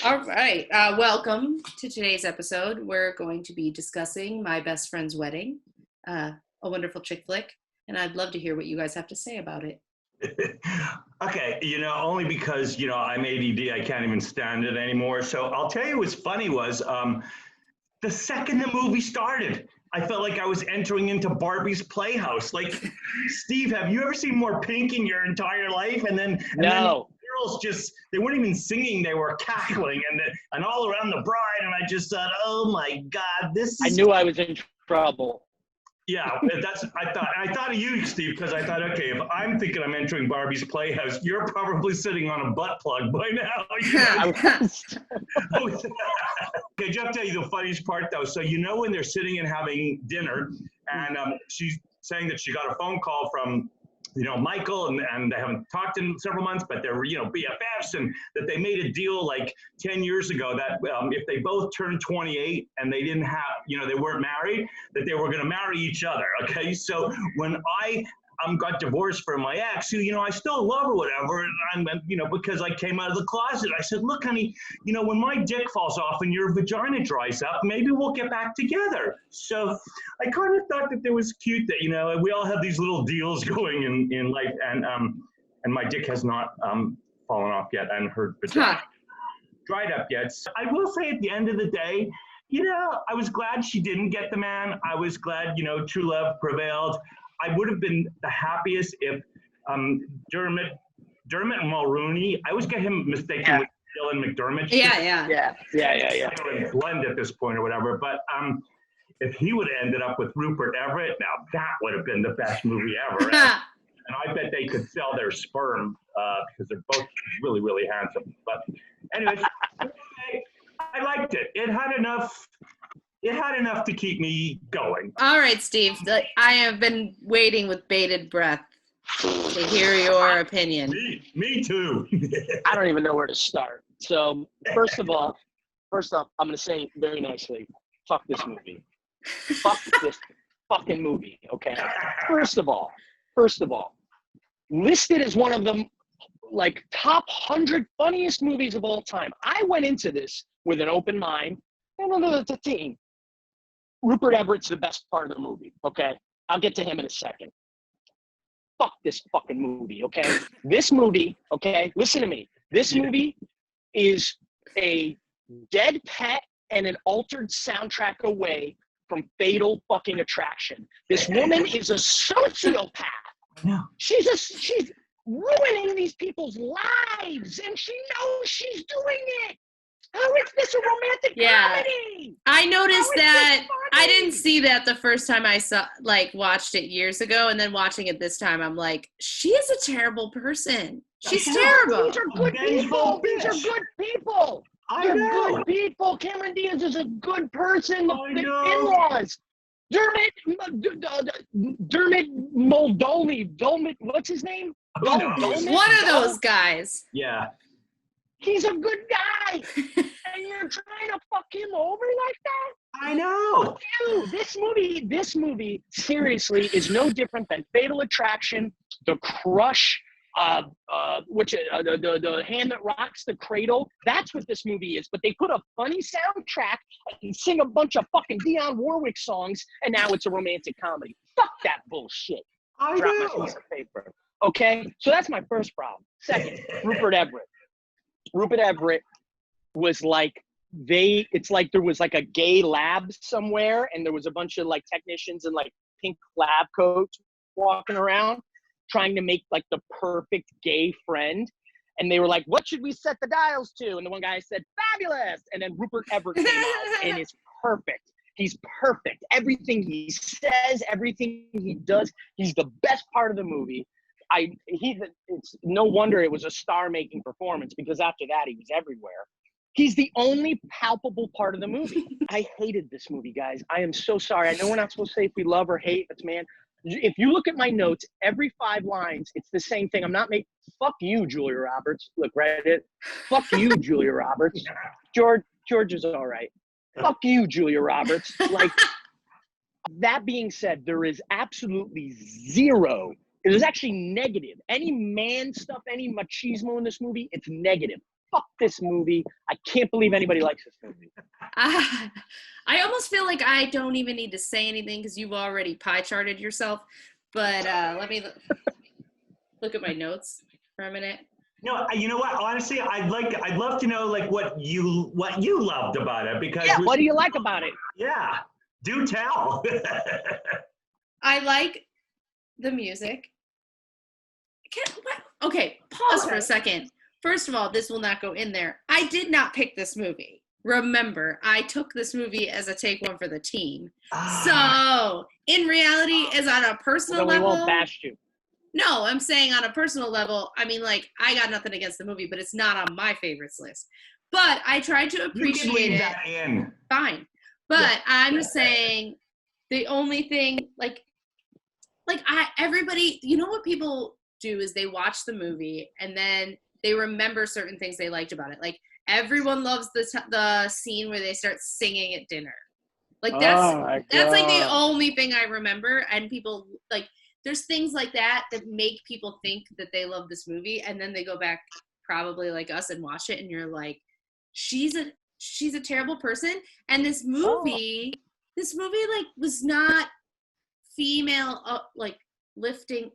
All right. Welcome to today's episode. We're going to be discussing My Best Friend's Wedding, a wonderful chick flick, and I'd love to hear what you guys have to say about it. Okay, only because, I'm ADD, I can't even stand it anymore. So I'll tell you what's funny was the second the movie started, I felt like I was entering into Barbie's Playhouse. Like, Steve, have you ever seen more pink in your entire life? And then No. girls they weren't even singing, they were cackling and all around the bride. And I just thought, oh my God, this is. I knew I was in trouble. Yeah, I thought of you, Steve, because I thought, okay, if I'm thinking I'm entering Barbie's Playhouse, you're probably sitting on a butt plug by now. Okay, Jeff, tell you the funniest part though. So when they're sitting and having dinner, and she's saying that she got a phone call from Michael, and they haven't talked in several months, but they're, BFFs, and that they made a deal like 10 years ago that if they both turned 28 and they didn't have, they weren't married, that they were going to marry each other. Okay. So when I got divorced from my ex, who, I still love her, whatever, and I'm, because I came out of the closet, I said, look, honey, when my dick falls off and your vagina dries up, maybe we'll get back together. So I kind of thought that it was cute that, we all have these little deals going in life, and my dick has not fallen off yet, and her vagina dried up yet. So I will say at the end of the day, I was glad she didn't get the man. I was glad, true love prevailed. I would have been the happiest if Dermot Mulroney, I always get him mistaken with Dylan McDermott. Yeah. Blend at this point or whatever. But if he would have ended up with Rupert Everett, now that would have been the best movie ever. And I bet they could sell their sperm because they're both really, really handsome. But anyways, I liked it. It had enough to keep me going. All right, Steve. I have been waiting with bated breath to hear your opinion. Me too. I don't even know where to start. So first off, I'm going to say very nicely, fuck this movie. Fuck this fucking movie, okay? First of all, listed as one of the top 100 funniest movies of all time. I went into this with an open mind. It's a team. Rupert Everett's the best part of the movie, okay? I'll get to him in a second. Fuck this fucking movie, okay? This movie, okay, listen to me. This movie is a dead pet and an altered soundtrack away from Fatal fucking Attraction. This woman is a sociopath. Yeah. She's ruining these people's lives, and she knows she's doing it. How is this a romantic comedy? I noticed that. I didn't see that the first time I watched it years ago, and then watching it this time, I'm like, she is a terrible person. She's terrible. These are good people. These are good people. They're good people. Cameron Diaz is a good person. The in-laws. Dermot Mulroney. What's his name? One of those guys. Yeah. He's a good guy, and you're trying to fuck him over like that? I know. Fuck you. This movie, seriously, is no different than Fatal Attraction, The Crush, the Hand That Rocks the Cradle. That's what this movie is. But they put a funny soundtrack and sing a bunch of fucking Dionne Warwick songs, and now it's a romantic comedy. Fuck that bullshit. I Drop know. my piece of paper. Okay? So that's my first problem. Second, Rupert Everett. Rupert Everett was it's like there was a gay lab somewhere, and there was a bunch of technicians in pink lab coats walking around trying to make the perfect gay friend. And they were like, what should we set the dials to? And the one guy said, fabulous. And then Rupert Everett came out and is perfect. He's perfect. Everything he says, everything he does, he's the best part of the movie. It's no wonder it was a star-making performance, because after that he was everywhere. He's the only palpable part of the movie. I hated this movie, guys. I am so sorry. I know we're not supposed to say if we love or hate, but man, if you look at my notes, every 5 lines, it's the same thing. I'm not making. Fuck you, Julia Roberts. Look, Reddit. Fuck you, Julia Roberts. George is all right. Fuck you, Julia Roberts. That being said, there is absolutely zero. It is actually negative. Any man stuff, any machismo in this movie, it's negative. Fuck this movie. I can't believe anybody likes this movie. I almost feel like I don't even need to say anything because you've already pie charted yourself. But let me look at my notes for a minute. No, you know what? Honestly, I'd love to know like what you loved about it because What do you like about it? Yeah, do tell. I like the music. Okay, pause for a second. First of all, this will not go in there. I did not pick this movie. Remember, I took this movie as a take one for the team. So, in reality, as on a personal level, we won't bash you. No, I'm saying on a personal level, I mean, like, I got nothing against the movie, but it's not on my favorites list. But I tried to appreciate you can leave it. That in. Fine. But I'm just saying the only thing, everybody, you know what people do is they watch the movie and then they remember certain things they liked about it. Like, everyone loves the scene where they start singing at dinner. Like, that's like the only thing I remember. And people, like, there's things like that make people think that they love this movie, and then they go back, probably like us, and watch it, and you're like, she's a terrible person. And this movie like was not female like lifting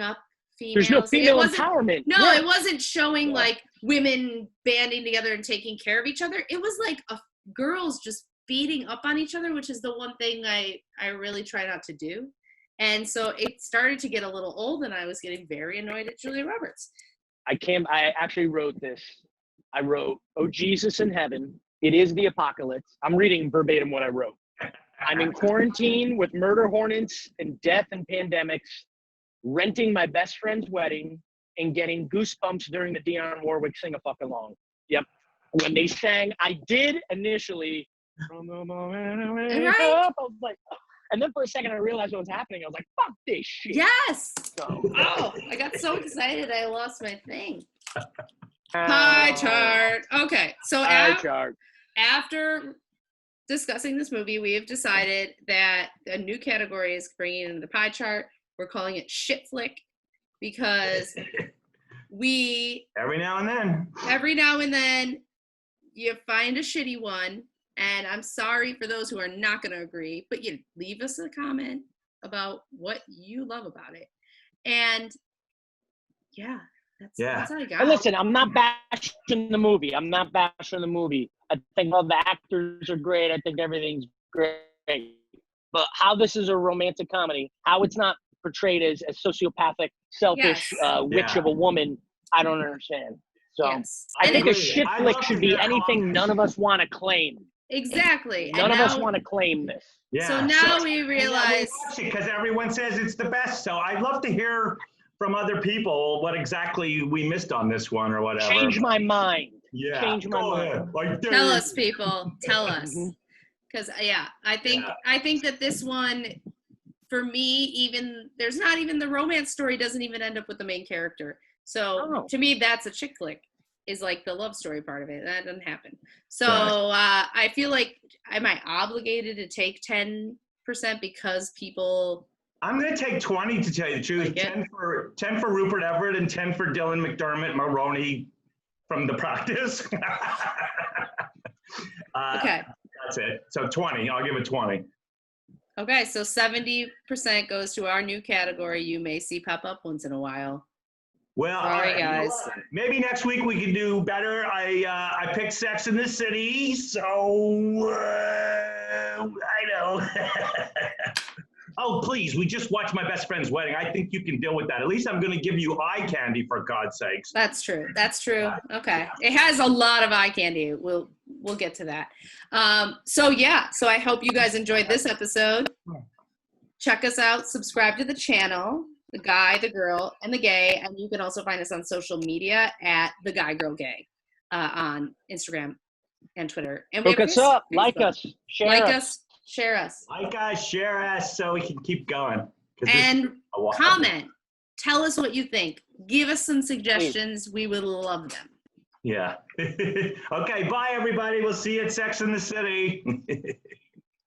up females. There's no female empowerment. No, it wasn't showing like women banding together and taking care of each other. It was like girls just beating up on each other, which is the one thing I really try not to do. And so it started to get a little old, and I was getting very annoyed at Julia Roberts. I actually wrote this. I wrote, "Oh, Jesus in heaven, it is the apocalypse." I'm reading verbatim what I wrote. "I'm in quarantine with murder hornets and death and pandemics, renting my best friend's wedding and getting goosebumps during the Dionne Warwick sing-a-fuck along." Yep. When they sang, I did initially, from the moment I wake up, I was like, and then for a second I realized what was happening. I was like, fuck this shit. Yes. I got so excited I lost my thing. Pie chart. Okay. So after discussing this movie, we have decided that a new category is bringing into the pie chart. We're calling it shit flick because every now and then you find a shitty one. And I'm sorry for those who are not going to agree, but you leave us a comment about what you love about it. And that's all I got. And listen, I'm not bashing the movie. I think all the actors are great. I think everything's great. But how this is a romantic comedy, how it's not portrayed as a sociopathic, selfish witch of a woman, I don't understand. So I think a shit flick should be anything none of us want to claim. Exactly. None of us want to claim this. Yeah. So now we realize, because everyone says it's the best. So I'd love to hear from other people what exactly we missed on this one or whatever. Change my mind. Yeah. Change my mind. Like, tell us, people. Tell us. Because I think that this one, for me, even there's not even the romance story doesn't even end up with the main character. So to me, that's a chick flick. Is like the love story part of it. That doesn't happen. So I feel like, am I obligated to take 10% because people? I'm going to take 20 to tell you the truth. 10 for Rupert Everett and 10 for Dylan McDermott Mulroney from The Practice. Okay. That's it. So 20. I'll give it 20. Okay, so 70% goes to our new category. You may see pop up once in a while. Well, sorry, guys. Maybe next week we can do better. I picked Sex in the City, so I know. Oh, please, we just watched My Best Friend's Wedding. I think you can deal with that. At least I'm going to give you eye candy, for God's sakes. That's true. Okay. It has a lot of eye candy. We'll get to that. So I hope you guys enjoyed this episode. Check us out. Subscribe to the channel. The Guy, the Girl, and the Gay. And you can also find us on social media at The Guy, Girl, Gay on Instagram and Twitter. And look us up, like us, share us. Like us, share us so we can keep going. And comment. Tell us what you think. Give us some suggestions. We would love them. Yeah. Okay, bye, everybody. We'll see you at Sex in the City.